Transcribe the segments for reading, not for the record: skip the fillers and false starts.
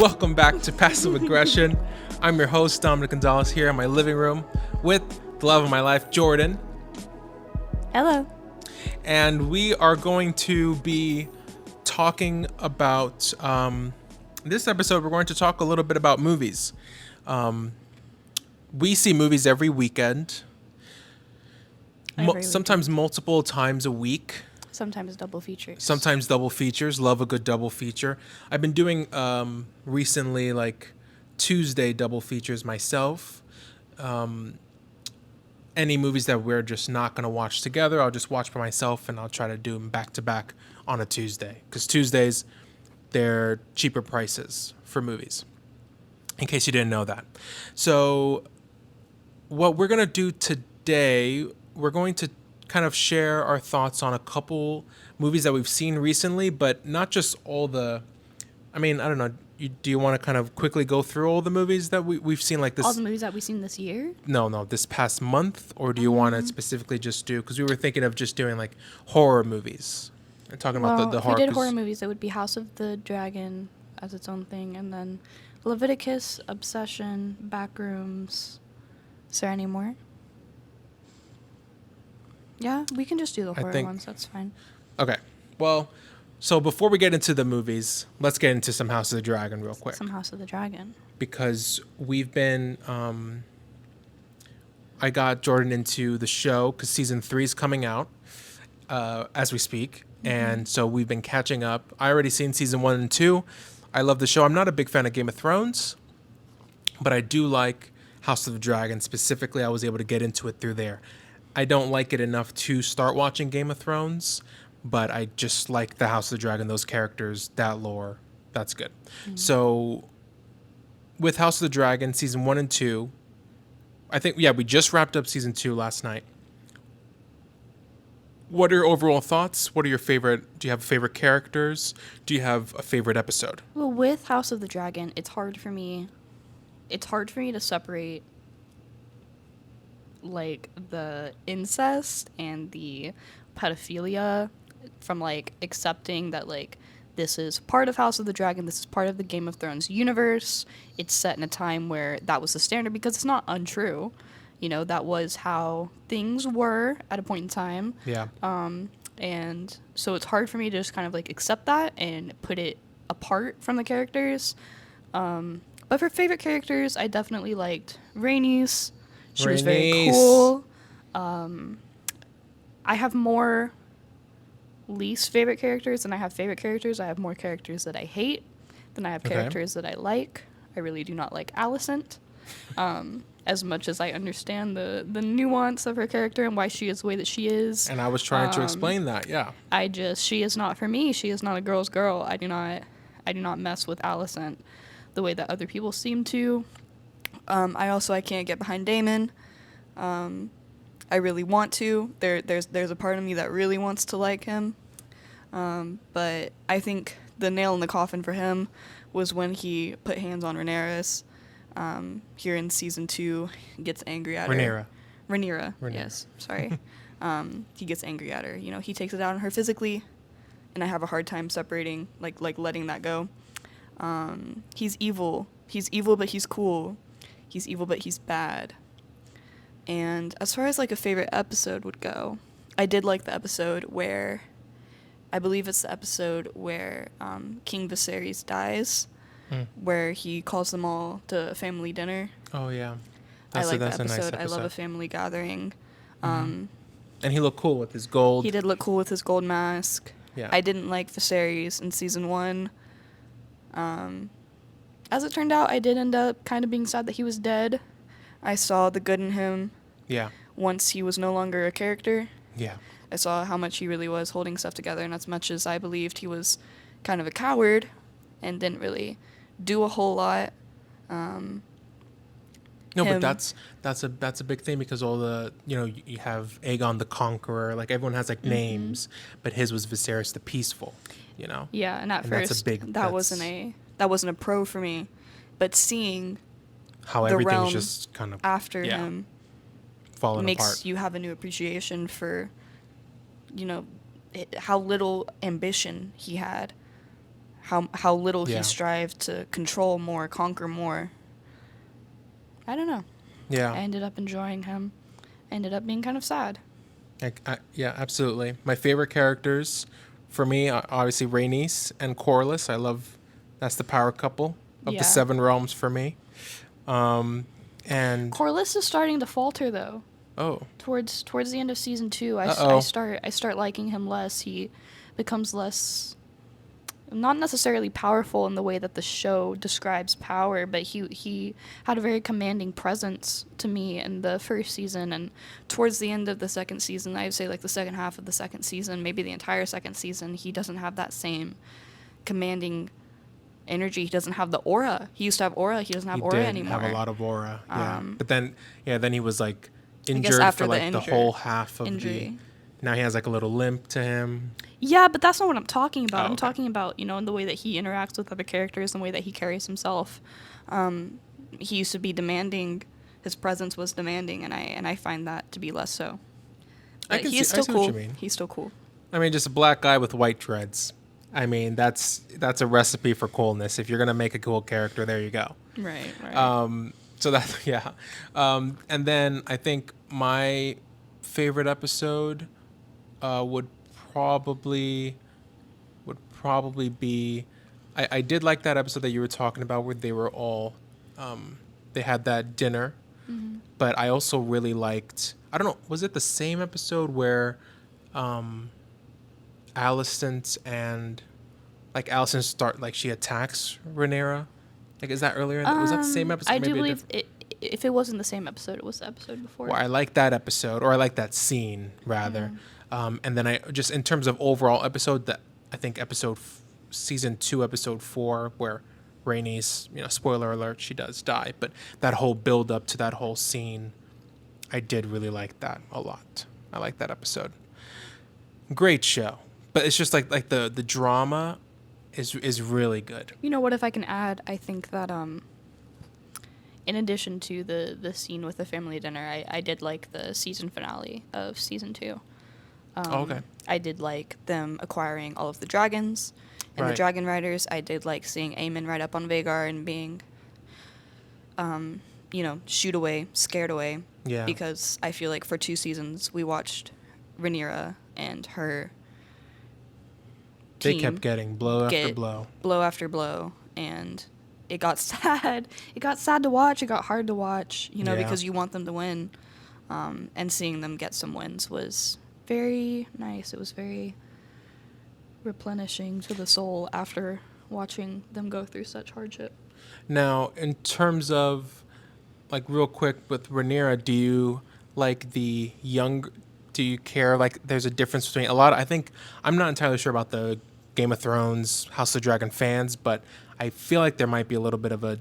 Welcome back to Passive Aggression. I'm your host, Dominic Gonzalez, here in my living room with the love of my life, Jordan. Hello. And we are going to be talking about, this episode, we're going to talk a little bit about movies. We see movies every weekend, sometimes multiple times a week. Sometimes double features. Love a good double feature. I've been doing recently like Tuesday double features myself. Any movies that we're just not going to watch together, I'll just watch by myself, and I'll try to do them back to back on a Tuesday. Because Tuesdays, they're cheaper prices for movies, in case you didn't know that. So what we're going to do today, we're going to kind of share our thoughts on a couple movies that we've seen recently, but not just all the, I don't know. Do you want to kind of quickly go through all the movies that we've seen like this? All the movies that we've seen this year? No, this past month, or do you want to specifically just do, because we were thinking of just doing like horror movies and talking about the horror. If we did horror movies, it would be House of the Dragon as its own thing, and then Leviticus, Obsession, Backrooms. Is there any more? Yeah, we can just do the horror ones. That's fine. Okay. Well, so before we get into the movies, let's get into some House of the Dragon real quick. Some House of the Dragon. Because we've been, I got Jordan into the show because season 3 is coming out as we speak. Mm-hmm. And so we've been catching up. I already seen season 1 and 2. I love the show. I'm not a big fan of Game of Thrones, but I do like House of the Dragon. Specifically, I was able to get into it through there. I don't like it enough to start watching Game of Thrones, but I just like the House of the Dragon, those characters, that lore. That's good. Mm-hmm. So with House of the Dragon, season 1 and 2, I think, we just wrapped up season 2 last night. What are your overall thoughts? What are your favorite, do you have favorite characters? Do you have a favorite episode? Well, with House of the Dragon, it's hard for me to separate like the incest and the pedophilia from like accepting that like this is part of House of the Dragon, this is part of the Game of Thrones universe. It's set in a time where that was the standard, because it's not untrue. You know, that was how things were at a point in time. Yeah. And so it's hard for me to just kind of like accept that and put it apart from the characters. But for favorite characters, I definitely liked Rhaenys. She was very cool. I have more least favorite characters than I have favorite characters. I have more characters that I hate than I have characters that I like. I really do not like Alicent. As much as I understand the nuance of her character and why she is the way that she is. And I was trying to explain that, yeah. She is not for me. She is not a girl's girl. I do not mess with Alicent the way that other people seem to. I can't get behind Daemon. I really want to. There's a part of me that really wants to like him. But I think the nail in the coffin for him was when he put hands on Rhaenyra. Here in season 2, gets angry at her. Rhaenyra. Yes, sorry. He gets angry at her. You know, he takes it out on her physically, and I have a hard time separating, like letting that go. He's evil. He's evil, but he's cool. He's evil, but he's bad. And as far as like a favorite episode would go, I did like the episode where, I believe it's the episode where King Viserys dies, where he calls them all to a family dinner. Oh yeah, I like that episode. Nice episode. I love a family gathering. And he looked cool with his gold. He did look cool with his gold mask. Yeah. I didn't like Viserys in season 1. As it turned out, I did end up kind of being sad that he was dead. I saw the good in him. Yeah. Once he was no longer a character. Yeah. I saw how much he really was holding stuff together, and as much as I believed he was kind of a coward and didn't really do a whole lot. But that's a big thing, because all the, you have Aegon the Conqueror, like everyone has like names, but his was Viserys the Peaceful, Yeah, and at first that wasn't a pro for me, but seeing how everything's just kind of after him falling makes apart. You have a new appreciation for, how little ambition he had, how little Yeah. he strived to control more, conquer more. I don't know. Yeah. I ended up enjoying him. Ended up being kind of sad. Yeah, absolutely. My favorite characters for me are obviously Rhaenys and Corlys. That's the power couple of the Yeah. 7 realms for me. And Corlys is starting to falter though. oh, Towards the end of season 2, I Uh-oh. start liking him less. He becomes less, not necessarily powerful in the way that the show describes power, but he had a very commanding presence to me in the first season, and towards the end of the second season, I would say like the second half of the second season, maybe the entire second season, he doesn't have that same commanding energy. He doesn't have the aura. He used to have aura. He doesn't have he aura did anymore. have a lot of aura. Yeah. Um, But then he was like guess injured after for the like the injury- whole half of injury. Now he has like a little limp to him. Yeah, but that's not what I'm talking about. Oh, I'm okay. talking about, in the way that he interacts with other characters and the way that he carries himself. He used to be demanding. His presence was demanding, and I find that to be less so. But I he's see still what cool. you mean. He's still cool. I mean, just a black guy with white dreads. I mean, that's a recipe for coolness. If you're gonna make a cool character, there you go. Right. So that's yeah. And then I think my favorite episode would probably be. I did like that episode that you were talking about where they were all they had that dinner. Mm-hmm. But I also really liked. I don't know. Was it the same episode where Alicent and Alicent she attacks Rhaenyra? Is that earlier? Was that the same episode? I do Maybe a believe if it wasn't the same episode, it was the episode before. Well, I like that episode, or I like that scene rather. And then I just in terms of overall episode, that I think season 2, episode 4, where Rhaenys, spoiler alert, she does die, but that whole build up to that whole scene, I did really like that a lot. I like that episode. Great show, but it's just like the drama is really good. You know what? If I can add, I think that in addition to the scene with the family dinner, I did like the season finale of season 2. Okay. I did like them acquiring all of the dragons and the Right. dragon riders. I did like seeing Aemon ride up on Vhagar and being, shooed away, scared away. Yeah. Because I feel like for 2 seasons we watched Rhaenyra and her They team kept getting blow after get blow. blow after blow, and it got sad. It got sad to watch. It got hard to watch, Yeah. because you want them to win. And seeing them get some wins was very nice. It was very replenishing to the soul after watching them go through such hardship. Now, in terms of, real quick with Rhaenyra, do you like the young? Do you care? There's a difference between I think I'm not entirely sure about the Game of Thrones, House of Dragon fans, but I feel like there might be a little bit of a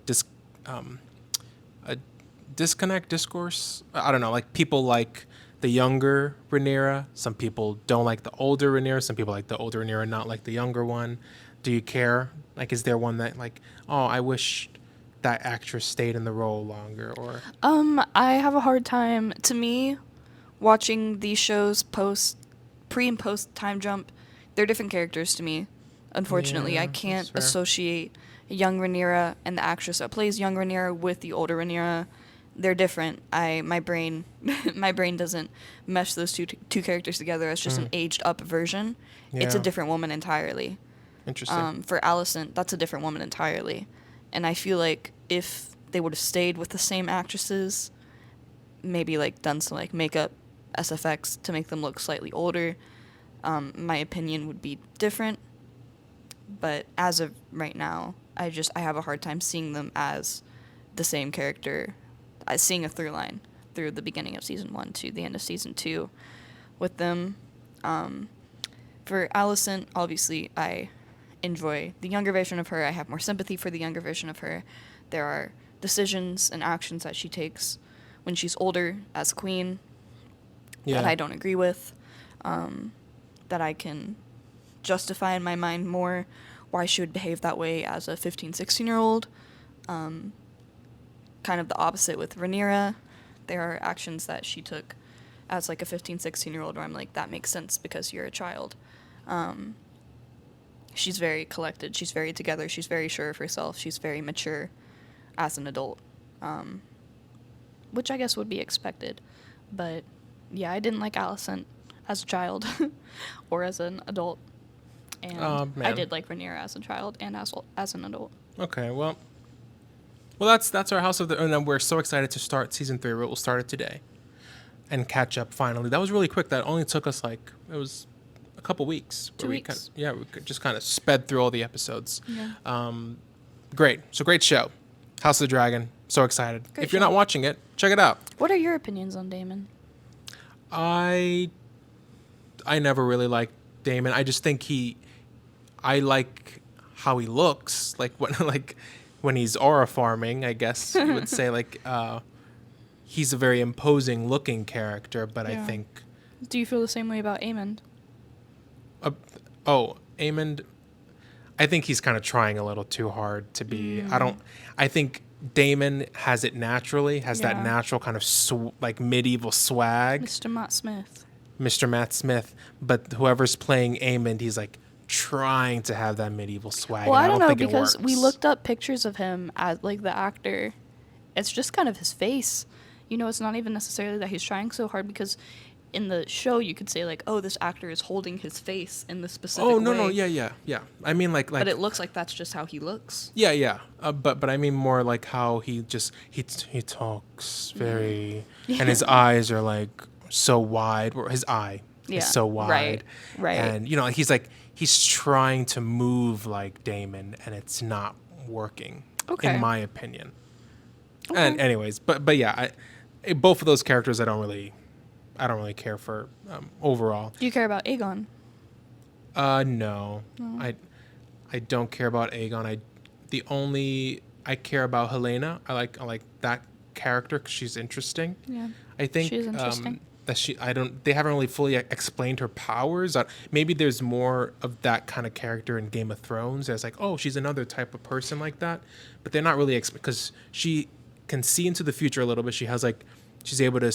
disconnect, discourse. I don't know. People like the younger Rhaenyra. Some people don't like the older Rhaenyra. Some people like the older Rhaenyra, not like the younger one. Do you care? Is there one that oh, I wish that actress stayed in the role longer, or I have a hard time. To me, watching these shows pre and post time jump, they're different characters to me. Unfortunately, Yeah, I can't that's fair. associate young Rhaenyra and the actress that plays young Rhaenyra with the older Rhaenyra. They're different. My brain doesn't mesh those two characters together as just an aged up version. It's a Yeah. different woman entirely. interesting? For Alicent, that's a different woman entirely. And I feel like if they would have stayed with the same actresses, maybe done some makeup, SFX to make them look slightly older, my opinion would be different. But as of right now, I have a hard time seeing them as the same character, seeing a through line through the beginning of season 1 to the end of season 2 with them. For Alicent, obviously, I enjoy the younger version of her. I have more sympathy for the younger version of her. There are decisions and actions that she takes when she's older as queen that I don't agree with, that I can justify in my mind more why she would behave that way as a 15, 16-year-old. Kind of the opposite with Rhaenyra. There are actions that she took as a 15, 16-year-old where I'm that makes sense because you're a child. she's very collected. She's very together. She's very sure of herself. She's very mature as an adult, which I guess would be expected. But yeah, I didn't like Alicent as a child or as an adult. And I did like Rhaenyra as a child and as an adult. Okay, well, that's our House of the. And we're so excited to start season 3. We'll start it today, and catch up finally. That was really quick. That only took us it was a couple weeks. 2 weeks. We just kind of sped through all the episodes. Yeah. Great. So great show, House of the Dragon. So excited. Great If you're show. not watching it, check it out. What are your opinions on Daemon? I never really liked Daemon. I just think I like how he looks. When he's aura farming, I guess you would say he's a very imposing looking character. But Yeah. I think Do you feel the same way about Aemond? Aemond, I think he's kind of trying a little too hard to be. I think Daemon has it naturally, that Yeah. natural kind of medieval swag. Mr. Matt Smith. Mr. Matt Smith, but whoever's playing Aemond, he's trying to have that medieval swag. Well, and I don't know think it because we works. looked up pictures of him as the actor. It's just kind of his face. It's not even necessarily that he's trying so hard because in the show you could say oh, this actor is holding his face in this specific way. Oh no, yeah. I mean But it looks like that's just how he looks. Yeah. But I mean more how he talks very, and his eyes are so wide. Or his eye is so wide. Right. And he's trying to move like Daemon, and it's not working. Okay. In my opinion. Okay. And anyways, but yeah, both of those characters I don't really care for overall. Do you care about Aegon? No. I don't care about Aegon. I care about Helena. I like that character because she's interesting. Yeah. I think She's interesting. they haven't really fully explained her powers. Maybe there's more of that kind of character in Game of Thrones. As she's another type of person like that, but they're not really because she can see into the future a little bit. She has she's able to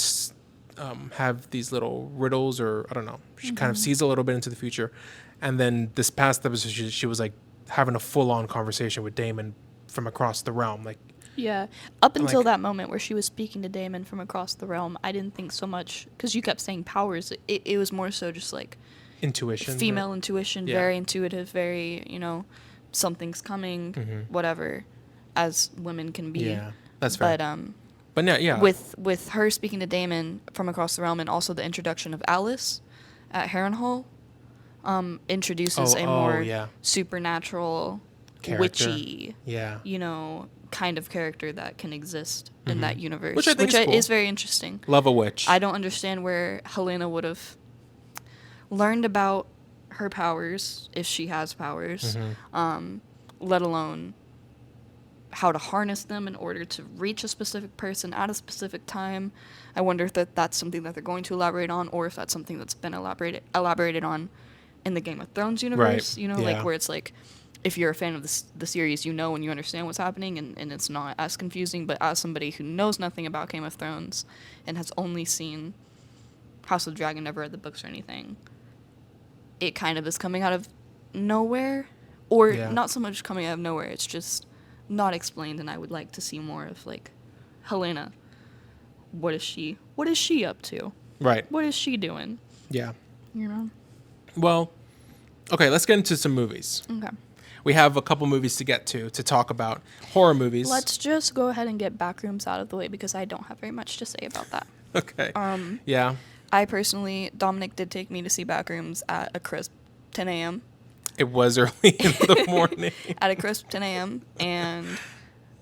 have these little riddles, or I don't know. She kind of sees a little bit into the future, and then this past episode she was having a full-on conversation with Daemon from across the realm. Yeah. Up until that moment where she was speaking to Daemon from across the realm, I didn't think so much because you kept saying powers. It was more so just intuition, female intuition, Yeah. very intuitive, very something's coming, whatever, as women can be. Yeah, that's fair. But yeah. with her speaking to Daemon from across the realm, and also the introduction of Alice at Harrenhal, introduces a more supernatural, Character. witchy, Yeah. kind of character that can exist in that universe, Which I think is cool. is very interesting. Love a witch. I don't understand where Helena would have learned about her powers, if she has powers, let alone how to harness them in order to reach a specific person at a specific time. I wonder if that's something that they're going to elaborate on, or if that's something that's been elaborated on in the Game of Thrones universe. Right. Where it's if you're a fan of the series, and you understand what's happening, and it's not as confusing. But as somebody who knows nothing about Game of Thrones and has only seen House of the Dragon, never read the books or anything, it kind of is coming out of nowhere, or not so much coming out of nowhere. It's just not explained, and I would like to see more of Helena. What is she up to? Right. What is she doing? Yeah. Well, okay, let's get into some movies. Okay. We have a couple movies to get to talk about. Horror movies. Let's just go ahead and get Backrooms out of the way because I don't have very much to say about that. Okay. Yeah. I personally, Dominic did take me to see Backrooms at a crisp 10 a.m. It was early in the morning. At a crisp 10 a.m. and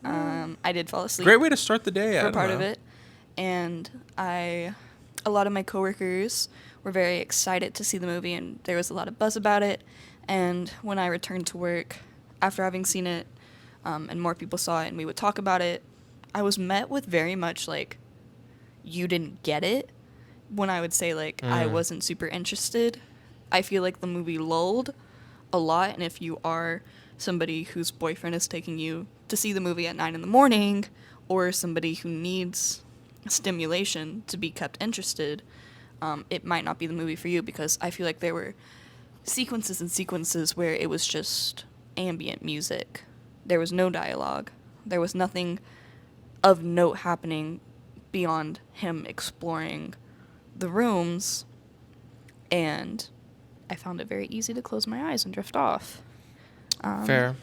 I did fall asleep. Great way to start the day. For part of it. And a lot of my coworkers were very excited to see the movie, and there was a lot of buzz about it. And when I returned to work after having seen it, and more people saw it and we would talk about it, I was met with very much you didn't get it. When I would say I wasn't super interested, I feel like the movie lulled a lot. And if you are somebody whose boyfriend is taking you to see the movie at 9 a.m, or somebody who needs stimulation to be kept interested, it might not be the movie for you, because I feel like there were sequences and sequences where it was just ambient music. There was no dialogue. There was nothing of note happening beyond him exploring the rooms, and I found it very easy to close my eyes and drift off. Fair.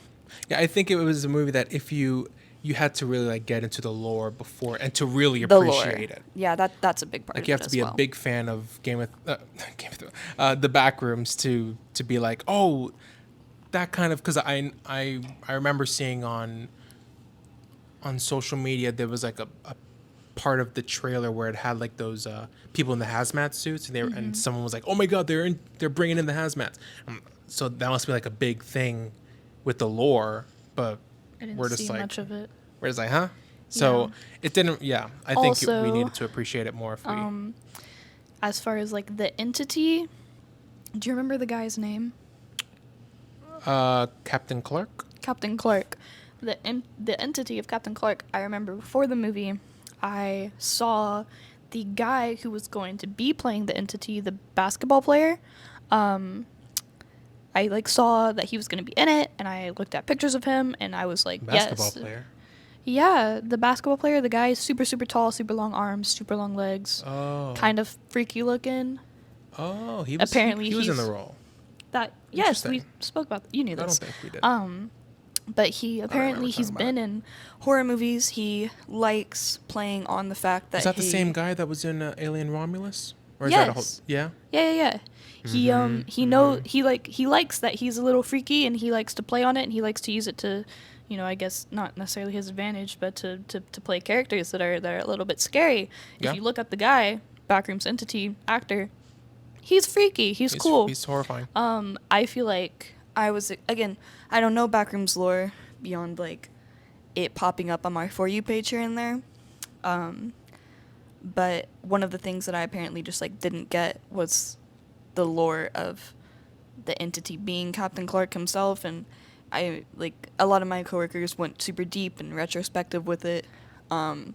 Yeah, I think it was a movie that if you had to really like get into the lore before and to really The lore. appreciate it. Yeah, that's a big part Like of you it have to as be well. a big fan of Game of Thrones, the Backrooms to be like, oh, that kind of, because I remember seeing on social media there was like a part of the trailer where it had like those people in the hazmat suits and and someone was like, oh my god, they're bringing in the hazmats. So that must be like a big thing with the lore, but I didn't we're just see like, much of it. we're just like, huh? So Yeah. it didn't. Yeah, I think we Also, needed to appreciate it more if we. As far as like the entity, do you remember the guy's name? Captain Clark. Captain Clark. The entity of Captain Clark. I remember before the movie, I saw the guy who was going to be playing the entity, the basketball player. I like saw that he was going to be in it, and I looked at pictures of him, and I was like, Basketball yes. player. Yeah, the basketball player. The guy is super, super tall, super long arms, super long legs, Oh. kind of freaky looking. Oh, he was Apparently he was in he's- the role. That yes, we Interesting. spoke about. You knew I don't this. think we did. But he apparently he's talking about been in horror movies. He likes playing on the fact that Is that the he- same guy that was in Alien Romulus? Or is Yes. that a whole? Yeah. Yeah. He likes that he's a little freaky, and he likes to play on it, and he likes to use it to, I guess not necessarily his advantage, but to play characters that are a little bit scary. Yeah. If you look at the guy, Backrooms entity actor, he's freaky. He's cool. He's horrifying. I feel like I don't know Backrooms lore beyond like it popping up on my For You page here and there. But one of the things that I apparently just like didn't get was the lore of the entity being Captain Clark himself, and I like a lot of my coworkers went super deep and retrospective with it. And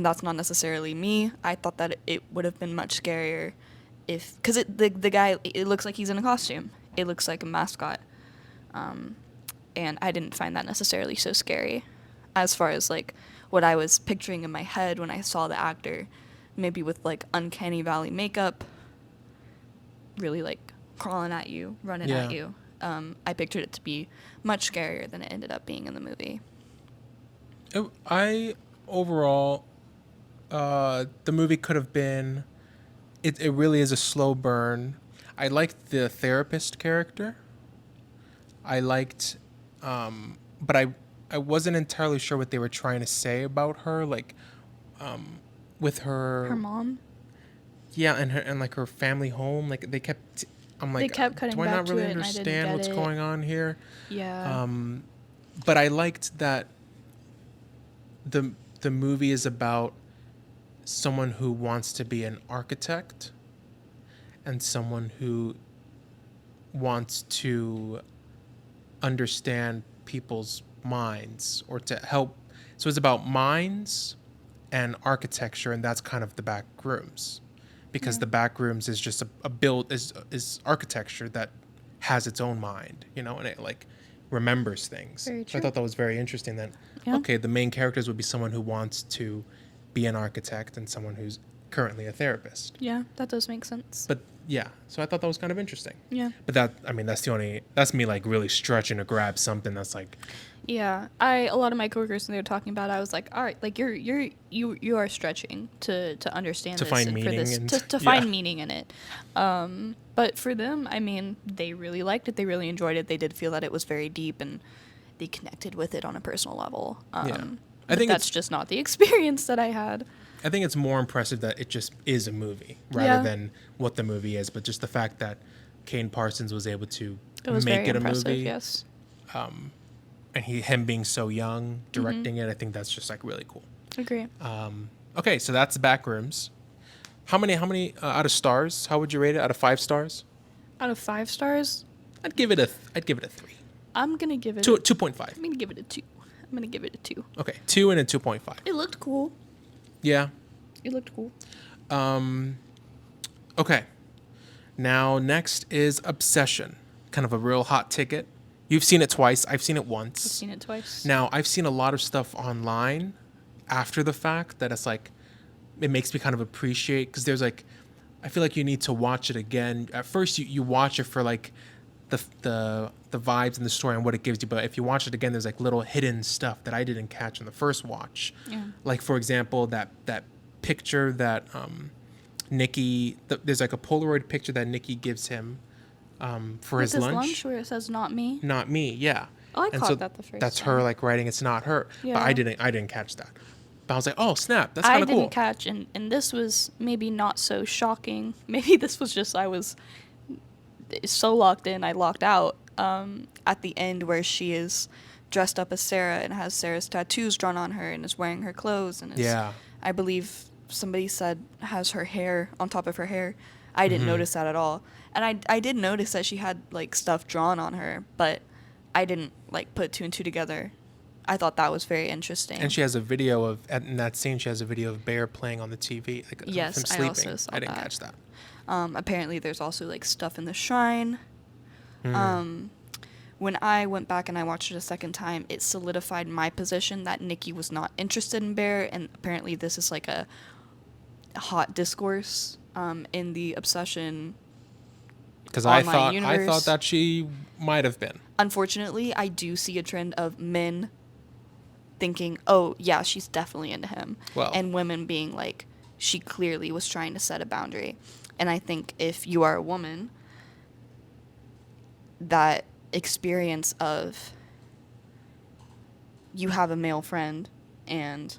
that's not necessarily me. I thought that it would have been much scarier if, because the guy, it looks like he's in a costume. It looks like a mascot. And I didn't find that necessarily so scary as far as like what I was picturing in my head when I saw the actor, maybe with like uncanny valley makeup, really like crawling at you, running at you. I pictured it to be much scarier than it ended up being in the movie. Overall, the movie could have been. It really is a slow burn. I liked the therapist character. I liked, but I wasn't entirely sure what they were trying to say about her, like, with her mom. Yeah, and like her family home, like they kept. I'm like, They kept cutting do I back not to really it, and I didn't understand get what's it. going on here? Yeah. But I liked that the movie is about someone who wants to be an architect and someone who wants to understand people's minds or to help. So it's about minds and architecture, and that's kind of the back rooms, because the back rooms is just a build is architecture that has its own mind, and it like remembers things. Very So I true. thought that was very interesting that okay, the main characters would be someone who wants to be an architect and someone who's currently a therapist. Yeah, that does make sense. But yeah, so I thought that was kind of interesting. Yeah. But that's me like really stretching to grab something that's like, Yeah, a lot of my coworkers when they were talking about it, I was like, all right, like you are stretching to understand To this find and for meaning this and- to yeah. find meaning in it. But for them, I mean, they really liked it. They really enjoyed it. They did feel that it was very deep and they connected with it on a personal level. I think that's just not the experience that I had. I think it's more impressive that it just is a movie rather Yeah. than what the movie is, but just the fact that Kane Parsons was able to It was make very it a impressive. movie, Yes. and him being so young directing it, I think that's just like really cool. Agree. Okay, so that's Backrooms. How many out of stars? How would you rate it out of 5 stars? Out of 5 stars, I'd give it a 3. I'm gonna give it. 2.5. I'm gonna give it a 2. I'm gonna give it a 2. Okay, 2 and a 2.5. It looked cool. Yeah. It looked cool. Okay. Now, next is Obsession, kind of a real hot ticket. You've seen it twice. I've seen it once. I've seen it twice. Now, I've seen a lot of stuff online after the fact that it's like, it makes me kind of appreciate, because there's like, I feel like you need to watch it again. At first, you watch it for like the vibes and the story and what it gives you, but if you watch it again, there's like little hidden stuff that I didn't catch in the first watch. Yeah. Like, for example, that picture that Nikki, there's like a Polaroid picture that Nikki gives him for With his lunch. where it says "not me." Not me, yeah. Oh, I And caught so that the first that's time. her like writing it's not her. But Yeah. I didn't catch that. But I was like, oh snap, that's I kind of didn't cool. catch, and this was maybe not so shocking. Maybe this was just I was so locked in, I locked out. At the end where she is dressed up as Sarah and has Sarah's tattoos drawn on her and is wearing her clothes and is, Yeah. I believe somebody said has her hair on top of her hair. I didn't notice that at all. And I did notice that she had like stuff drawn on her, but I didn't like put two and two together. I thought that was very interesting. And she has a video of, in that scene, she has a video of Bear playing on the TV, like Yes, him I sleeping. also saw I didn't that. catch that. Apparently there's also like stuff in the shrine. Hmm. When I went back and I watched it a second time, it solidified my position that Nikki was not interested in Bear, and apparently this is like a hot discourse in the Obsession. Because I online thought universe. that she might have been. Unfortunately, I do see a trend of men thinking, oh, yeah, she's definitely into him. Well. And women being like, she clearly was trying to set a boundary. And I think if you are a woman, that experience of you have a male friend and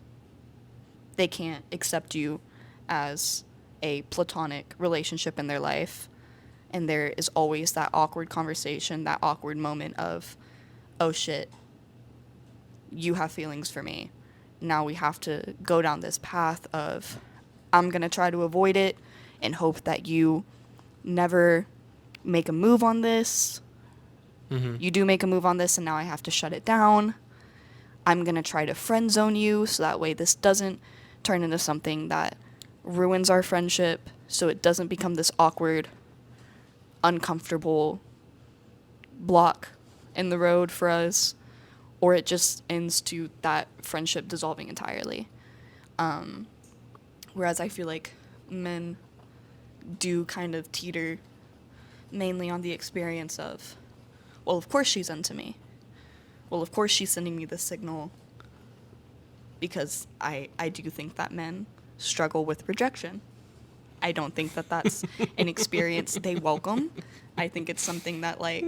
they can't accept you as a platonic relationship in their life, and there is always that awkward conversation, that awkward moment of, oh shit, you have feelings for me. Now we have to go down this path of, I'm going to try to avoid it and hope that you never make a move on this. Mm-hmm. You do make a move on this and now I have to shut it down. I'm going to try to friend zone you so that way this doesn't turn into something that ruins our friendship, so it doesn't become this awkward, uncomfortable block in the road for us, or it just ends to that friendship dissolving entirely. Whereas I feel like men do kind of teeter mainly on the experience of, well, of course she's into me. Well, of course she's sending me this signal, because I do think that men struggle with rejection. I don't think that that's an experience they welcome. I think it's something that, like,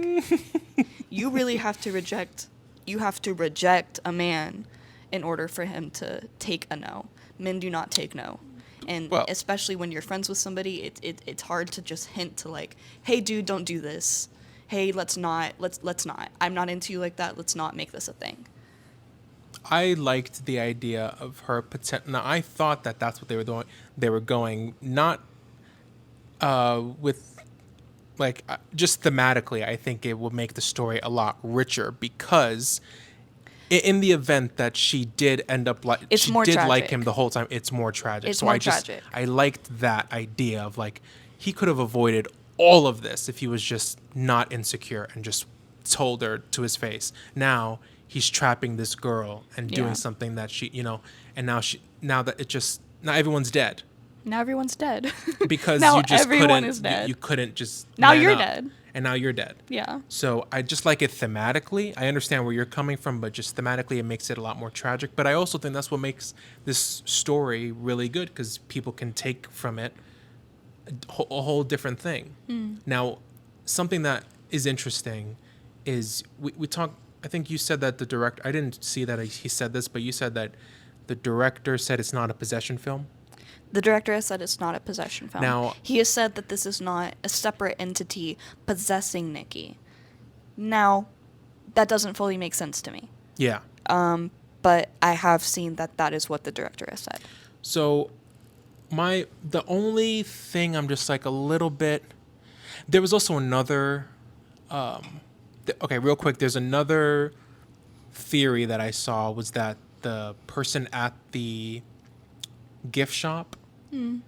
you really have to reject a man in order for him to take a no. Men do not take no. And Well, especially when you're friends with somebody, it's hard to just hint to, like, hey, dude, don't do this. Hey, let's not. I'm not into you like that. Let's not make this a thing. I liked the idea of her potential. Now, I thought that that's what they were doing. They were going not with, like, just thematically. I think it will make the story a lot richer, because in the event that she did end up like, It's she more did like tragic. him the whole time. It's more tragic. It's So more tragic. tragic. I liked that idea of, like, he could have avoided all of this if he was just not insecure and just told her to his face. Now he's trapping this girl and doing Yeah. something that she, and now everyone's dead Now everyone's dead. because Now you just everyone couldn't. is dead. You couldn't just. Now man you're up. dead. And now you're dead. Yeah. So I just like it thematically. I understand where you're coming from, but just thematically, it makes it a lot more tragic. But I also think that's what makes this story really good, because people can take from it a whole different thing. Now, something that is interesting is we talk. I think you said that the director. I didn't see that he said this, but you said that the director said it's not a possession film. The director has said it's not a possession film. Now- he has said that this is not a separate entity possessing Nikki. Now, that doesn't fully make sense to me. Yeah. But I have seen that is what the director has said. So the only thing I'm just like a little bit. There was also another. Okay, real quick. There's another theory that I saw, was that the person at the gift shop, the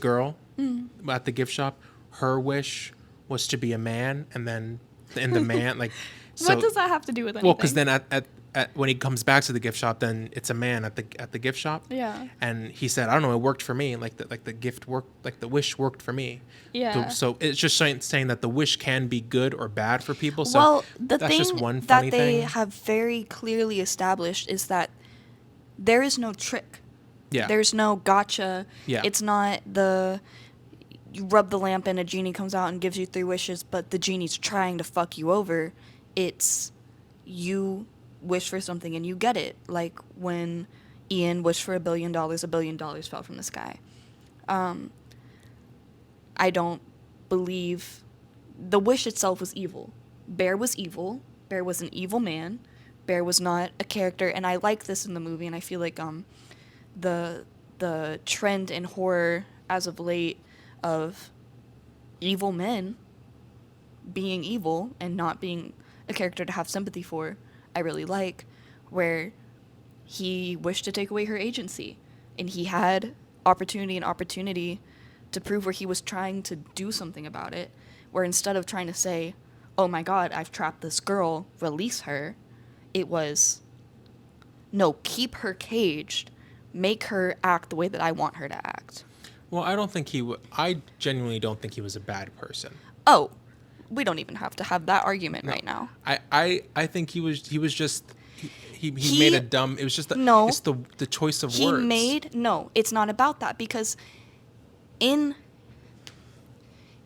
girl, at the gift shop, her wish was to be a man, and then the man like. So, what does that have to do with anything? well, because then at when he comes back to the gift shop, then it's a man at the gift shop. Yeah. And he said, I don't know, it worked for me. Like the gift worked, like the wish worked for me. Yeah. So it's just saying that the wish can be good or bad for people. So well, the that's thing just one that funny they thing. have very clearly established is that there is no trick. Yeah. There's no gotcha. Yeah. It's not you rub the lamp and a genie comes out and gives you 3 wishes, but the genie's trying to fuck you over. It's you wish for something and you get it. Like when Ian wished for $1 billion, $1 billion fell from the sky. I don't believe the wish itself was evil. Bear was evil. Bear was an evil man. Bear was not a character, and I like this in the movie, and I feel like the trend in horror as of late of evil men being evil and not being a character to have sympathy for, I really like, where he wished to take away her agency, and he had opportunity to prove where he was trying to do something about it, where instead of trying to say, oh my god, I've trapped this girl, release her, it was, no, keep her caged, make her act the way that I want her to act. Well, I don't think I genuinely don't think he was a bad person. Oh, we don't even have to have that argument right now. I think he was just he made a dumb. It was just it's the choice of words. No, it's not about that, because in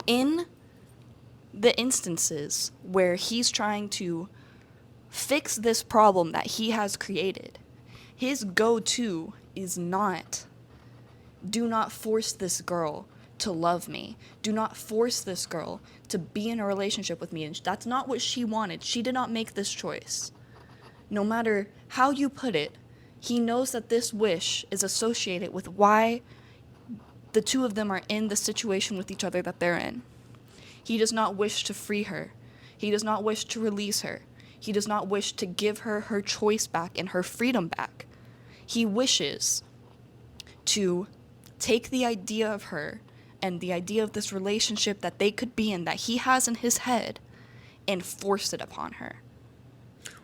the instances where he's trying to fix this problem that he has created, his go-to is not, do not force this girl to love me. Do not force this girl to be in a relationship with me. And that's not what she wanted. She did not make this choice. No matter how you put it, he knows that this wish is associated with why the two of them are in the situation with each other that they're in. He does not wish to free her. He does not wish to release her. He does not wish to give her her choice back and her freedom back. He wishes to take the idea of her and the idea of this relationship that they could be in, that he has in his head, and force it upon her.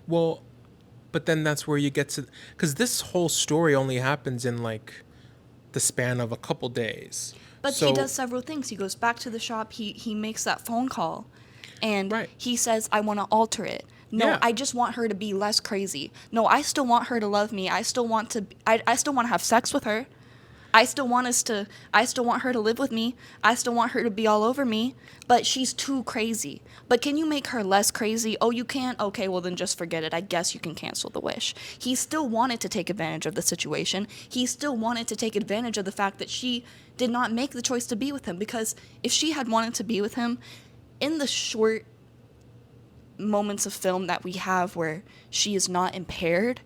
Well, but then that's where you get to, because this whole story only happens in like the span of a couple days. But he does several things. He goes back to the shop. He makes that phone call, and he says, I want to alter it. No, I just want her to be less crazy. No, I still want her to love me. I still want to have sex with her. I still want her to live with me. I still want her to be all over me, but she's too crazy. But can you make her less crazy? Oh, you can't? Okay, well then just forget it. I guess you can cancel the wish. He still wanted to take advantage of the situation. He still wanted to take advantage of the fact that she did not make the choice to be with him, because if she had wanted to be with him, in the short moments of film that we have where she is not impaired,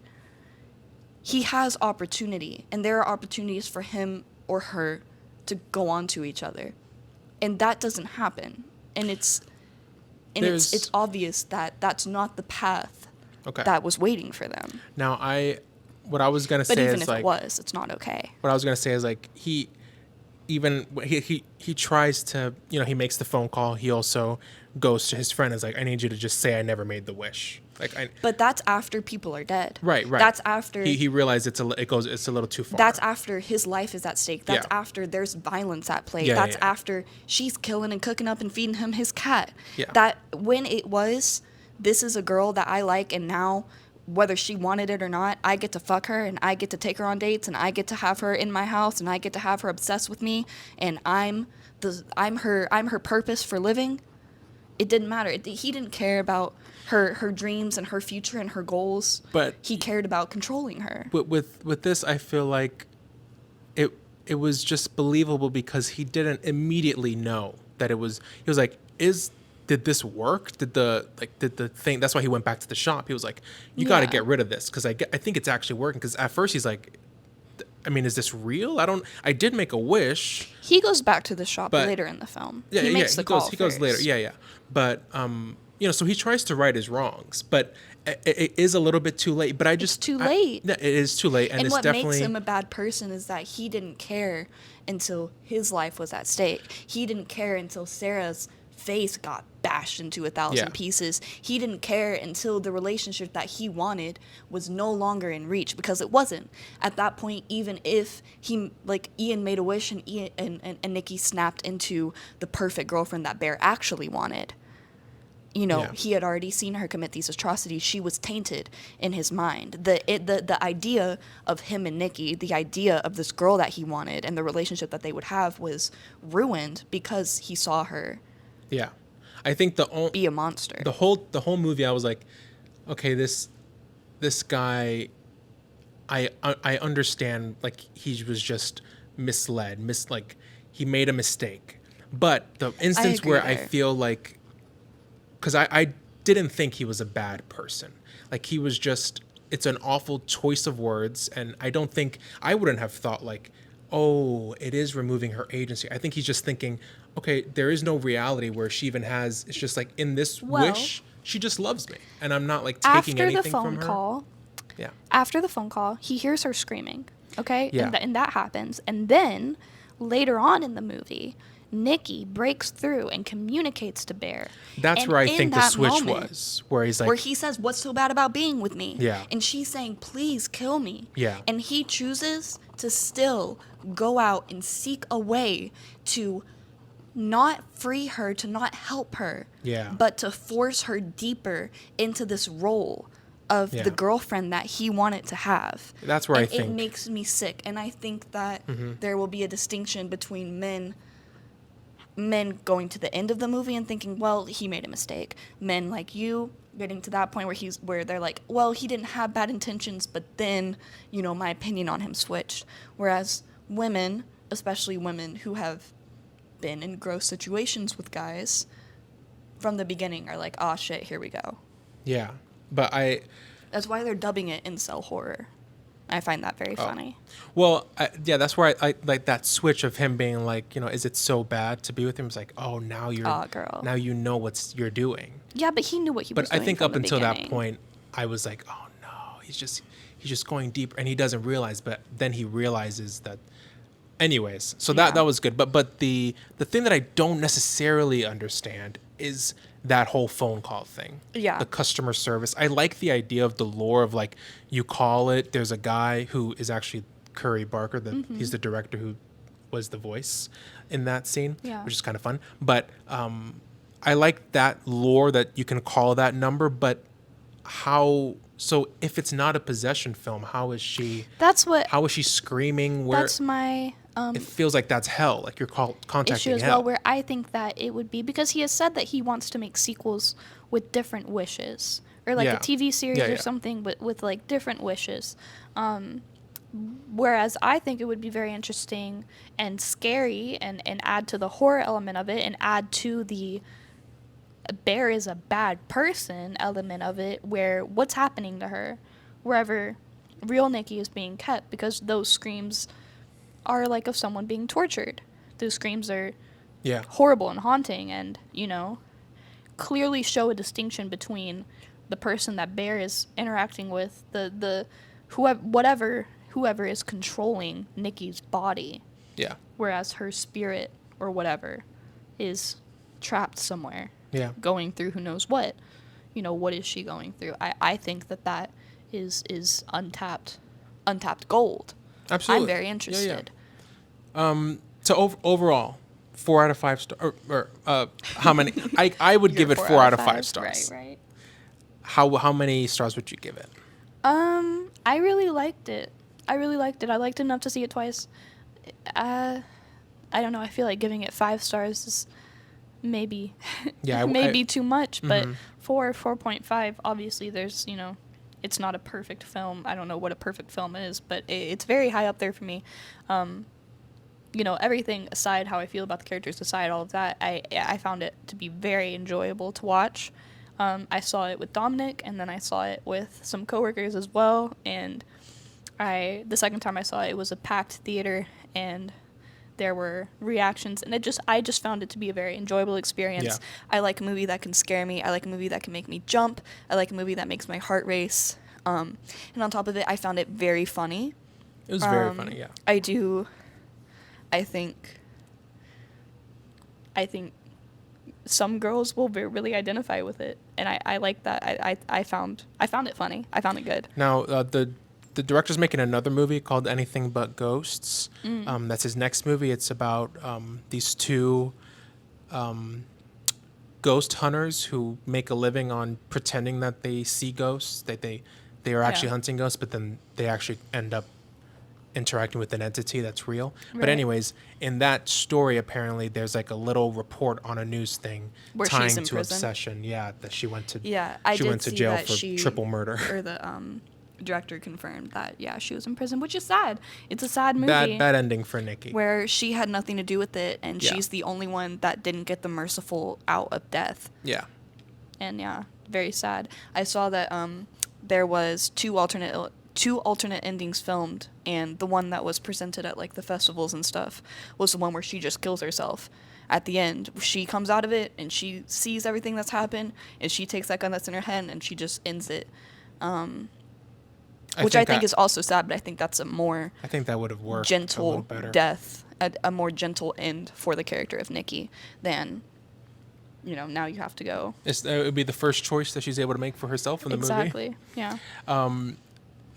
he has opportunity, and there are opportunities for him or her to go on to each other, and that doesn't happen, and it's obvious that that's not the path that was waiting for them. Now, what I was gonna say is, but even if it was, it's not okay. What I was gonna say is, like, he tries to, he makes the phone call. He also goes to his friend and is like, I need you to just say I never made the wish. But that's after people are dead. Right. That's after he realized it's a little too far. That's after his life is at stake. That's after there's violence at play. That's after she's killing and cooking up and feeding him his cat. Yeah. That when it was, this is a girl that I like, and now whether she wanted it or not, I get to fuck her, and I get to take her on dates, and I get to have her in my house, and I get to have her obsessed with me, and I'm her purpose for living. It didn't matter. He didn't care about her dreams and her future and her goals. But he cared about controlling her. With this, I feel like it was just believable because he didn't immediately know that it was. He was like, did this work? Did the thing? That's why he went back to the shop. He was like, you got to get rid of this because I think it's actually working. Because at first he's like, I mean, is this real? I did make a wish. He goes back to the shop later in the film. Yeah, he makes the call. He goes later. Yeah. But so he tries to right his wrongs, but it is a little bit too late. But It's too late. Yeah, it is too late, and it's what definitely makes him a bad person is that he didn't care until his life was at stake. He didn't care until Sarah's face got bashed into 1,000 Yeah. pieces. He didn't care until the relationship that he wanted was no longer in reach, because it wasn't. At that point, even if Ian made a wish and Nikki snapped into the perfect girlfriend that Bear actually wanted, Yeah. he had already seen her commit these atrocities. She was tainted in his mind. The idea of him and Nikki, the idea of this girl that he wanted and the relationship that they would have was ruined because he saw her yeah. I think be a monster. the whole movie, I was like, okay, this guy, I understand, like, he was just misled, like, he made a mistake. But the instance agree where I there. feel like, because I didn't think he was a bad person, like, he was just, it's an awful choice of words, and I don't think, I wouldn't have thought like, oh, it is removing her agency. I think he's just thinking, okay, there is no reality where she even has, it's just like, in this Well, wish, she just loves me, and I'm not like taking anything from her. Yeah. After the phone call, he hears her screaming, okay? Yeah. And that happens. And then, later on in the movie, Nikki breaks through and communicates to Bear. That's And where I in think the that switch moment, was, where he's like, where he says, "What's so bad about being with me?" Yeah. And she's saying, "Please kill me." Yeah. And he chooses to still go out and seek a way to not free her, to not help her, Yeah. but to force her deeper into this role of Yeah. the girlfriend that he wanted to have. That's where I And think- it makes me sick. And I think that there will be a distinction between men going to the end of the movie and thinking, well, he made a mistake. Men like you getting to that point where they're like, well, he didn't have bad intentions, but then, my opinion on him switched. Whereas women, especially women who have been in gross situations with guys from the beginning, are like, oh shit, here we go. yeah. But That's why they're dubbing it incel horror. I find that very funny. well, that's where I like that switch of him being like, is it so bad to be with him? It's like, oh, now Girl. now you know what you're doing. Yeah, but he knew what he was But I doing think from up the until that beginning. point, I was like, oh no, he's just going deeper, and he doesn't realize. But then he realizes that. Anyways, so Yeah. that was good. But the thing that I don't necessarily understand is that whole phone call thing. Yeah. The customer service. I like the idea of the lore of, like, you call it. There's a guy who is actually Curry Barker. He's the director who was the voice in that scene, Yeah. which is kind of fun. But I like that lore that you can call that number. But how? So if it's not a possession film, how is she? How is she screaming? Where? That's my It feels like that's hell. Like you're contacting issue as hell. well, where I think that it would be, because he has said that he wants to make sequels with different wishes, or like Yeah. a TV series Yeah, or yeah. something, but with like different wishes. Whereas I think it would be very interesting and scary, and add to the horror element of it, and add to the Bear is a bad person element of it, where what's happening to her wherever real Nikki is being kept, because those screams are like of someone being tortured. Those screams are Yeah. horrible and haunting, and clearly show a distinction between the person that Bear is interacting with, the whoever is controlling Nikki's body, Yeah. whereas her spirit or whatever is trapped somewhere, Yeah. going through who knows what. What is she going through? I think that is untapped gold. Absolutely. I'm very Yeah, yeah. interested. So overall, 4 out of 5 stars. Or how many? I would give it 4 out of 5 stars. Right. How many stars would you give it? I really liked it. I liked it enough to see it twice. I don't know. I feel like giving it 5 stars is maybe Yeah, maybe too much, but Mhm. 4.5, obviously there's, it's not a perfect film. I don't know what a perfect film is, but it's very high up there for me. Everything aside, how I feel about the characters aside, all of that, I found it to be very enjoyable to watch. I saw it with Dominic, and then I saw it with some coworkers as well, and the second time I saw it, it was a packed theater, and there were reactions, and I just found it to be a very enjoyable experience. Yeah. I like a movie that can scare me. I like a movie that can make me jump. I like a movie that makes my heart race. And on top of it, I found it very funny. It was very funny, yeah. I think some girls will really identify with it, and I like that. I found it funny. I found it good. Now, the director's making another movie called Anything But Ghosts. That's his next movie. It's about these two ghost hunters who make a living on pretending that they see ghosts, that they are actually hunting ghosts, but then they actually end up interacting with an entity that's real. But Right. anyways, in that story, apparently there's like a little report on a news thing Where tying she's in to prison. obsession. Yeah, that she went to I she did went to see jail that for triple murder. Or the director confirmed that she was in prison, which is sad. It's a sad movie. Bad ending for Nikki. Where she had nothing to do with it, and Yeah. she's the only one that didn't get the merciful out of death. Yeah. And very sad. I saw that there was two alternate endings filmed, and the one that was presented at like the festivals and stuff was the one where she just kills herself. At the end, she comes out of it and she sees everything that's happened, and she takes that gun that's in her hand and she just ends it. Which I think is also sad, but I think that's a more I think that would have worked a gentle little better. death, a more gentle end for the character of Nikki than, now you have to go. It would be the first choice that she's able to make for herself in the movie. Exactly, yeah.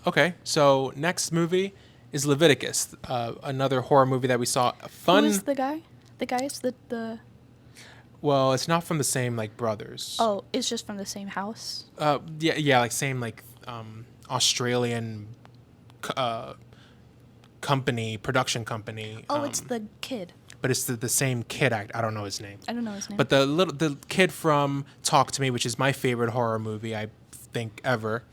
Okay, so next movie is Leviticus, another horror movie that we saw. Fun. Who's the guy? The guy's the... Well, it's not from the same like brothers. Oh, it's just from the same house? Yeah, like same like Australian production company. Oh, it's the kid. But it's the same kid act. I don't know his name. I don't know his name. But the kid from Talk to Me, which is my favorite horror movie I think ever.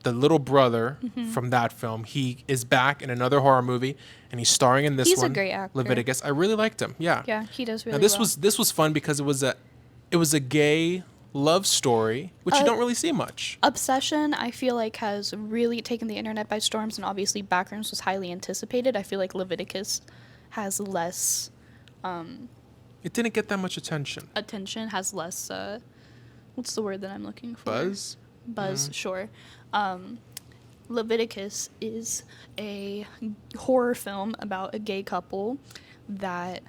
The little brother from that film, he is back in another horror movie, and he's starring in this one. He's a great actor. Leviticus. I really liked him. Yeah. Yeah, he does really Now this well. this was fun because it was a gay love story, which you don't really see much. Obsession, I feel like, has really taken the internet by storms, and obviously Backrooms was highly anticipated. I feel like Leviticus has less It didn't get that much attention. has less, what's the word that I'm looking for? Buzz? Sure. Leviticus is a horror film about a gay couple that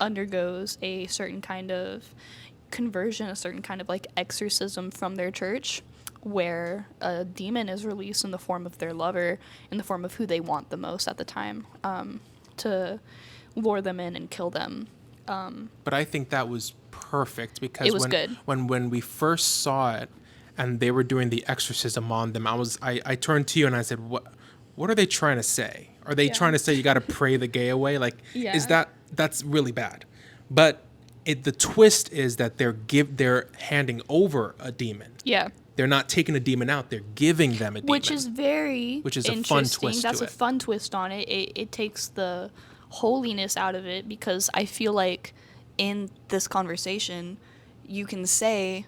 undergoes a certain kind of conversion, a certain kind of like exorcism from their church, where a demon is released in the form of their lover, in the form of who they want the most at the time, to lure them in and kill them. But I think that was perfect because It was good. when we first saw it and they were doing the exorcism on them, I turned to you and I said, what are they trying to say? Are they trying to say you got to pray the gay away? Like, that's really bad. But the twist is that they're handing over a demon. Yeah. They're not taking a demon out. They're giving them a demon. Which is a fun twist That's to a it. fun twist on it. It takes the holiness out of it, because I feel like in this conversation, you can say,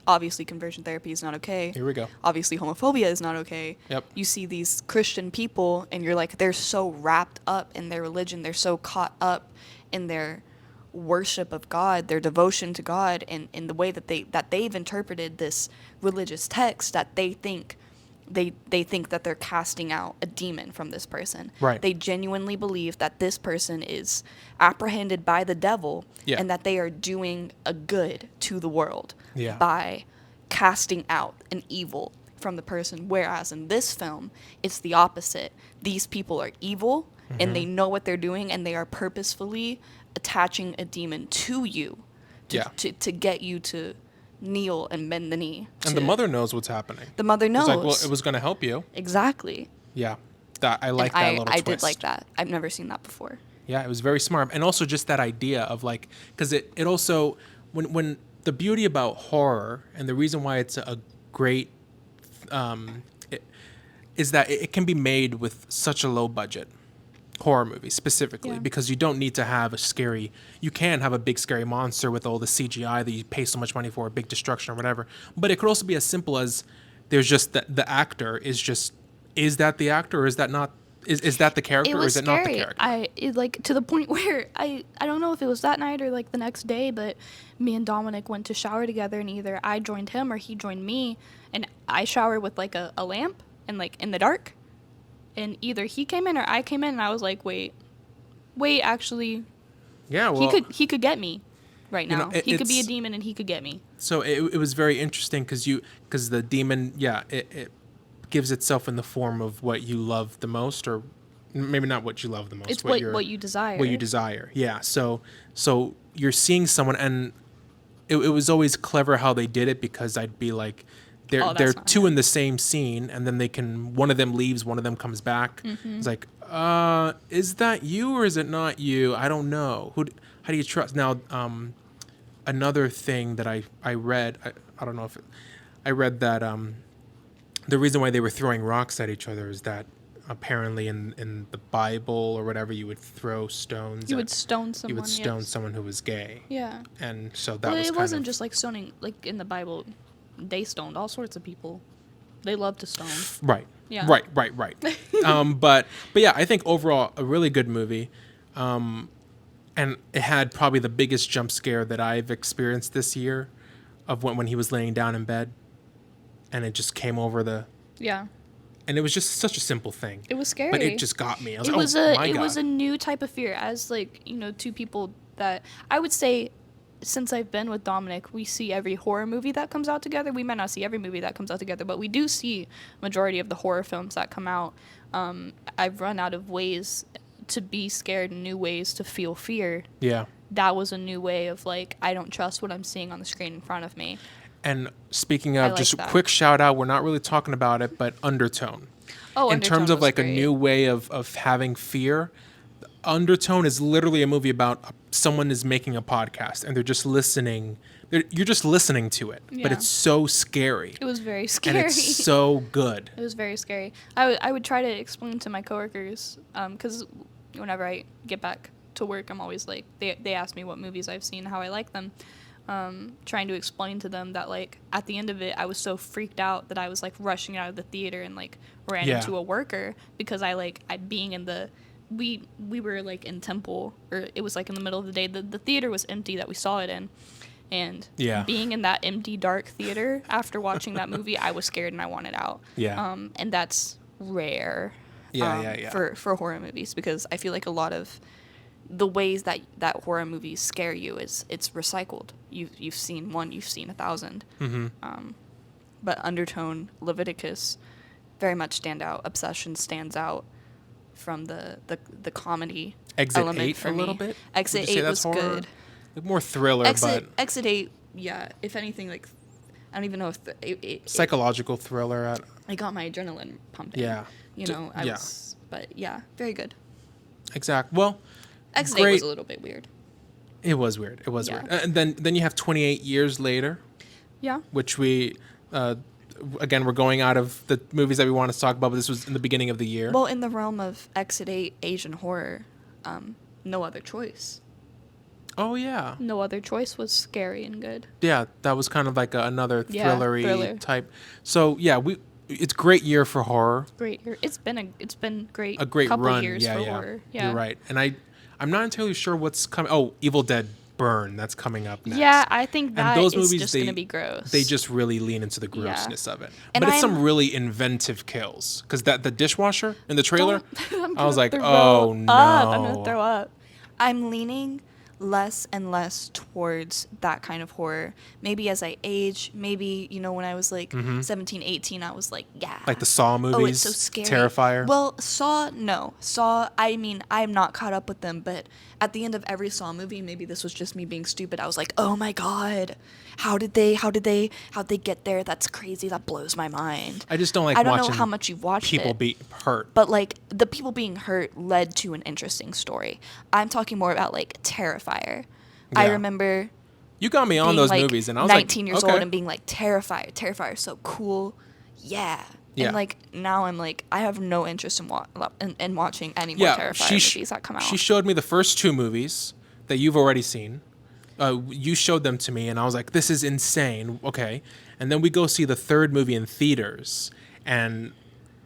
obviously conversion therapy is not okay. Here we go. Obviously homophobia is not okay. Yep. You see these Christian people and you're like, they're so wrapped up in their religion. They're so caught up in their worship of God, their devotion to God, and in the way that they've interpreted this religious text, that they think that they're casting out a demon from this person. Right. They genuinely believe that this person is apprehended by the devil, and that they are doing a good to the world by casting out an evil from the person. Whereas in this film, it's the opposite. These people are evil, and they know what they're doing, and they are purposefully attaching a demon to you to get you to kneel and bend the knee. And the mother knows what's happening. The mother knows. It's like, well, it was going to help you. Exactly. Yeah. I like that little twist. I did like that. I've never seen that before. Yeah, it was very smart. And also just that idea of like, because it also, when the beauty about horror and the reason why it's a great, is that it can be made with such a low budget. Horror movie specifically, because you don't need to have you can have a big scary monster with all the CGI that you pay so much money for, a big destruction or whatever, but it could also be as simple as there's just the actor is that the actor, or is that not? Is that the character, or is it not the character? Like to the point where I don't know if it was that night or like the next day, but me and Dominic went to shower together, and either I joined him or he joined me, and I showered with like a lamp and like in the dark, and either he came in or I came in, and I was like, wait, actually, Yeah, well, he could get me right now. He could be a it's- demon and he could get me. So it was very interesting because the demon, it gives itself in the form of what you love the most, or maybe not what you love the most. It's what you desire. What you desire, yeah. So you're seeing someone, and it was always clever how they did it, because I'd be like, they're two in the same scene, and then one of them leaves, one of them comes back. Mm-hmm. It's like, is that you or is it not you? I don't know. How do you trust now? Another thing that I read, I don't know if I read that the reason why they were throwing rocks at each other is that apparently in the Bible or whatever, you would throw stones. You would stone someone. You would stone yes. someone who was gay. Yeah. And so that Well, was it kind wasn't of, just like stoning. Like in the Bible, they stoned all sorts of people. They love to stone. right. Yeah. Right. But yeah, I think overall a really good movie. And it had probably the biggest jump scare that I've experienced this year, of when he was laying down in bed, and it just came over Yeah. and it was just such a simple thing. It was scary. But it just got me. I was It like, was oh my God. It was a new type of fear. As like, two people that I would say, since I've been with Dominic, we see every horror movie that comes out together. We might not see every movie that comes out together, but we do see majority of the horror films that come out. I've run out of ways to be scared, and new ways to feel fear. Yeah. That was a new way of like, I don't trust what I'm seeing on the screen in front of me. And speaking I of, like just that. quick shout out, we're not really talking about it, but Undertone. Oh, In terms Undertone of was like a great. new way of having fear, Undertone is literally a movie about someone is making a podcast and they're just listening. You're just listening to it, but Yeah. it's so scary. It was very scary. And it's so good. It was very scary. I would try to explain to my coworkers, because whenever I get back to work, I'm always like, they ask me what movies I've seen, how I like them. Trying to explain to them that, like, at the end of it, I was so freaked out that I was, like, rushing out of the theater and, like, ran Yeah. into a worker because being in the... We were, like, in Temple, or it was, like, in the middle of the day. The theater was empty that we saw it in. And Yeah. being in that empty, dark theater after watching that movie, I was scared and I wanted out. Yeah. And that's rare. Yeah. For horror movies, because I feel like a lot of the ways that horror movies scare you is it's recycled. You've seen one, you've seen 1,000. Mm-hmm. But Undertone, Leviticus, very much stand out. Obsession stands out from the comedy Exit element 8 for a me. little bit? Would Exit you say 8 that's was horror? good. More thriller, but Exit 8, yeah. If anything, like, I don't even know if psychological thriller. it got my adrenaline pumping. Yeah. Yeah. But yeah, very good. Exact. Well, Exit 8 great. was a little bit weird. It was weird. It was Yeah. weird. And then you have 28 Years Later, Yeah. which we, again, we're going out of the movies that we want to talk about, but this was in the beginning of the year. Well, in the realm of Exit 8 Asian horror, No Other Choice. Oh, yeah. No Other Choice was scary and good. Yeah, that was kind of like another Yeah, thriller thriller. type. So, yeah, it's a great year for horror. Great. It's been great. A great couple run. years for horror. Yeah. You're right. And I'm not entirely sure what's coming. Oh, Evil Dead Burn, that's coming up next. Yeah, I think that those is movies, just going to be gross. They just really lean into the Yeah. grossness of it. And But it's some I'm- really inventive kills. Because the dishwasher in the trailer, I'm I was gonna like, throw oh, up. no. I'm going to throw up. I'm leaning less and less towards that kind of horror. Maybe as I age, maybe, when I was like 17, 18, I was like, yeah. Like the Saw movies. Oh, it's so scary. Terrifier. Well, Saw, no. Saw, I mean, I'm not caught up with them, but at the end of every Saw movie, maybe this was just me being stupid, I was like, oh my God, how'd they get there? That's crazy. That blows my mind. I just don't like I don't watching know how much you've watched people it. be hurt. But, like, the people being hurt led to an interesting story. I'm talking more about, like, Terrifier. I Yeah. remember You got me on being, those like, movies, and I was 19 like, years okay. old and being like, Terrifier is so cool. Yeah. Yeah. And, like, now I'm like, I have no interest in watching any more Terrifier movies that come out. She showed me the first two movies that you've already seen. You showed them to me, and I was like, this is insane. Okay. And then we go see the third movie in theaters, and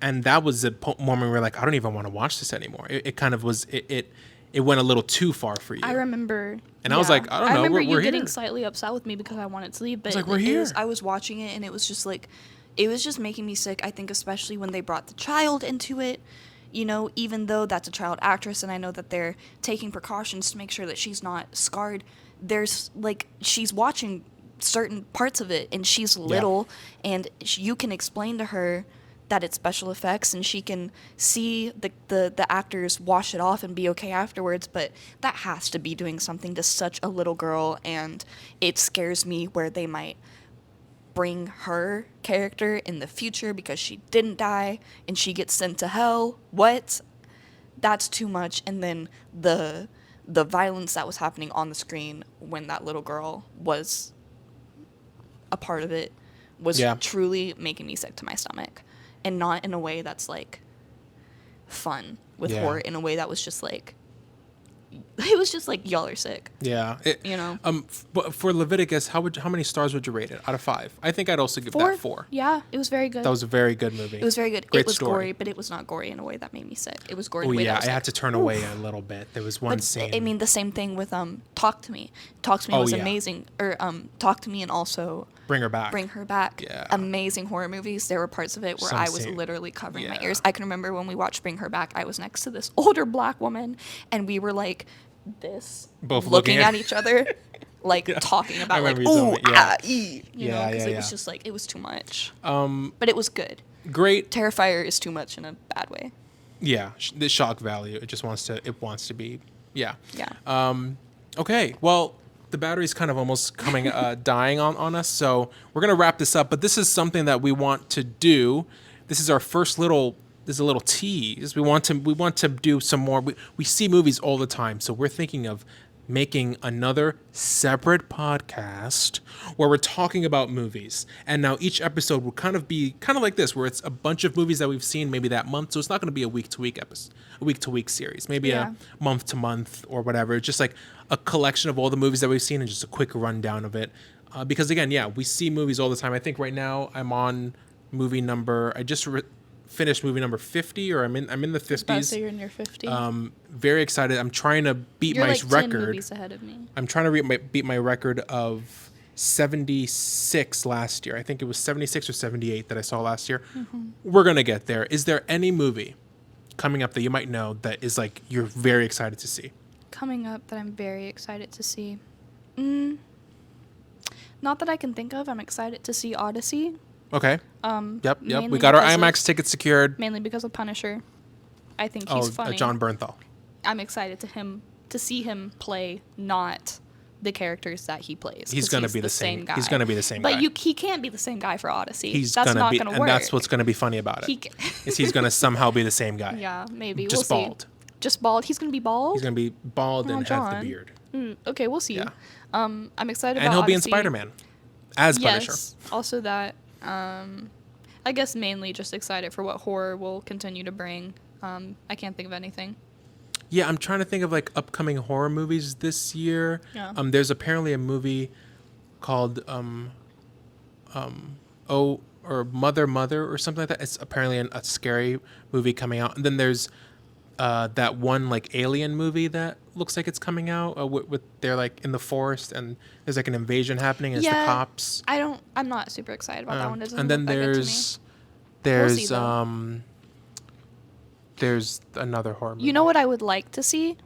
that was the moment where we're like, I don't even want to watch this anymore. It kind of was it went a little too far for you. I remember. And I was like, I don't know. I remember we're you getting here. slightly upset with me because I wanted to leave, but like, we're here. I was watching it, and it was just like, it was just making me sick. I think especially when they brought the child into it. You know, even though that's a child actress, and I know that they're taking precautions to make sure that she's not scarred, there's, like, she's watching certain parts of it, and she's little, and you can explain to her that it's special effects, and she can see the actors wash it off and be okay afterwards, but that has to be doing something to such a little girl, and it scares me where they might bring her character in the future because she didn't die and she gets sent to hell. What? That's too much. And then the violence that was happening on the screen when that little girl was a part of it was truly making me sick to my stomach, and not in a way that's like fun with horror, in a way that was just like, it was just like, y'all are sick. Yeah. You know? But for Leviticus, how many stars would you rate it out of 5? I think I'd also give that 4. Yeah, it was very good. That was a very good movie. It was very good. Great It was story. gory, but it was not gory in a way that made me sick. It was gory in Oh a way yeah, that was I like, had to turn away a little bit. There was one scene. I mean, the same thing with Talk to Me. Talk to Me was amazing. Or Talk to Me, and also Bring Her Back. Bring Her Back. Yeah. Amazing horror movies. There were parts of it where I was literally covering my ears. I can remember when we watched Bring Her Back, I was next to this older black woman, and we were like this, both looking at each other, like talking about like, ooh, you know, because it was just like, it was too much. But it was good. Great. Terrifier is too much in a bad way. Yeah, the shock value. It just wants to be. Yeah. Yeah. Okay. Well, the battery's kind of almost coming dying on us, so we're gonna wrap this up. But this is something that we want to do. This is our first little. There's a little tease. We want to do some more. We see movies all the time, so we're thinking of making another separate podcast where we're talking about movies. And now each episode will kind of be like this, where it's a bunch of movies that we've seen maybe that month. So it's not going to be a week-to-week episode, a week-to-week series, maybe a month-to-month or whatever. It's just like a collection of all the movies that we've seen and just a quick rundown of it. Because again, we see movies all the time. I think right now I'm on movie number. I just finished movie number 50, or I'm in the 50s. So you're in your 50. Very excited. I'm trying to beat you're my like record. 10 movies ahead of me. I'm trying to beat my record of 76 last year. I think it was 76 or 78 that I saw last year. Mm-hmm. We're gonna get there. Is there any movie coming up that you might know that is like you're very excited to see? Coming up that I'm very excited to see. Not that I can think of. I'm excited to see Odyssey. Okay. Yep. We got our IMAX tickets secured. Mainly because of Punisher. I think he's funny. John Bernthal. I'm excited to see him play not the characters that he plays. He's going to be the same guy. He's going to be the same guy. guy. But he can't be the same guy for Odyssey. That's not going to work. And that's what's going to be funny about it. He's going to somehow be the same guy. Yeah, maybe. Just we'll bald. See. Just bald? He's going to be bald? He's going to be bald and have the beard. Okay, we'll see. Yeah. I'm excited about Odyssey. And he'll be in Spider-Man as Punisher. Yes, also that. I guess mainly just excited for what horror will continue to bring. I can't think of anything. Yeah, I'm trying to think of like upcoming horror movies this year. Yeah. There's apparently a movie called Mother or something like that. It's apparently a scary movie coming out. And then there's that one like alien movie that looks like it's coming out with they're like in the forest and there's like an invasion happening and it's the cops. I'm not super excited about that one. Doesn't and then look that good to me. There's another horror movie. You know what I would like to see?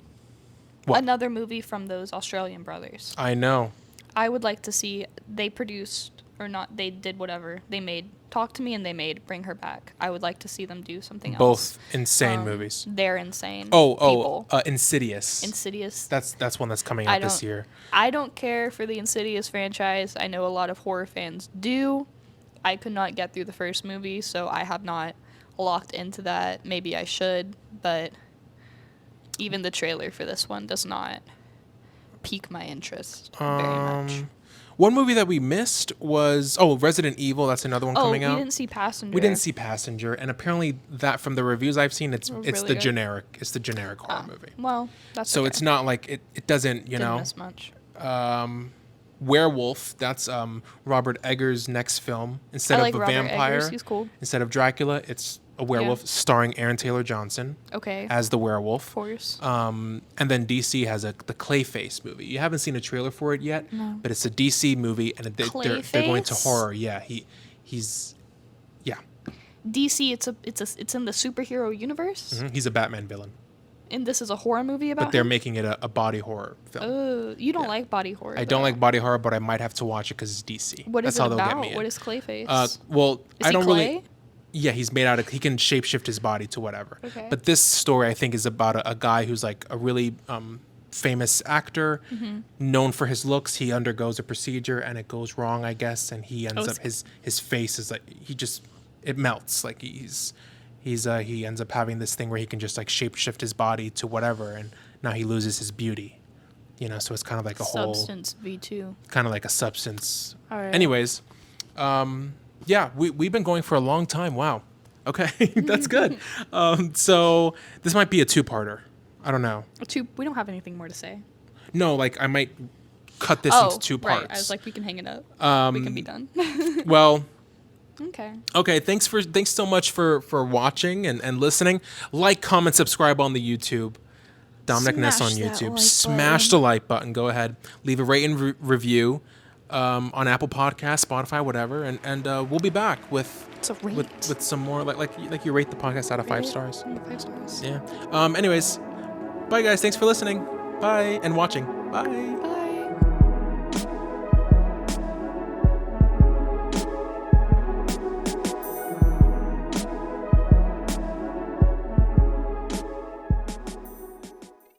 What? Another movie from those Australian brothers. I know. I would like to see, they produced, or not, they did whatever. They made Talk to Me and they made Bring Her Back. I would like to see them do something else. Both insane movies. They're insane. Insidious. Insidious. That's one that's coming out this year. I don't care for the Insidious franchise. I know a lot of horror fans do. I could not get through the first movie, so I have not locked into that. Maybe I should, but even the trailer for this one does not pique my interest very much. One movie that we missed was Resident Evil. That's another one coming out. We didn't see Passenger. We didn't see Passenger, and apparently that from the reviews I've seen, it's really the generic horror movie. Well, that's so okay. it's not like it doesn't Didn't miss much. Werewolf. That's Robert Eggers' next film. Instead I like of a Robert vampire, Eggers. He's cool. instead of Dracula, it's a werewolf starring Aaron Taylor Johnson Okay. as the werewolf. Of course. And then DC has the Clayface movie. You haven't seen a trailer for it yet, No. but it's a DC movie, and they're going to Clayface? horror. Yeah, he's DC. It's in the superhero universe, he's a Batman villain, and this is a horror movie about. but they're him? making it a body horror film. Oh, you don't Yeah. like body horror. I don't though. like body horror, but I might have to watch it because it's DC. What is That's how it they'll get about? me in. What is Clayface? Well, Is I he don't clay? really. Yeah, he's made out of. He can shapeshift his body to whatever. Okay. But this story, I think, is about a guy who's like a really famous actor, Mm-hmm. known for his looks. He undergoes a procedure and it goes wrong, I guess, and he ends up his face is like it melts. Like he ends up having this thing where he can just like shapeshift his body to whatever, and now he loses his beauty. So it's kind of like a Substance V2. kind of like a substance. All right. Anyways, yeah, we've been going for a long time. Wow. Okay, that's good. So this might be a two-parter. I don't know. We don't have anything more to say. No, like I might cut this into two parts. Right. I was like, we can hang it up. We can be done. Well, Okay. thanks so much for watching and listening. Like, comment, subscribe on the YouTube. Dominic Ness on Smash that YouTube. like Smash button. the like button. Go ahead. Leave a rate and review on Apple Podcasts, Spotify, whatever, and we'll be back with It's a rate. with some more like you rate the podcast out of 5 stars. 5 stars. Yeah. Anyways, bye guys. Thanks for listening. Bye and watching. Bye. Bye.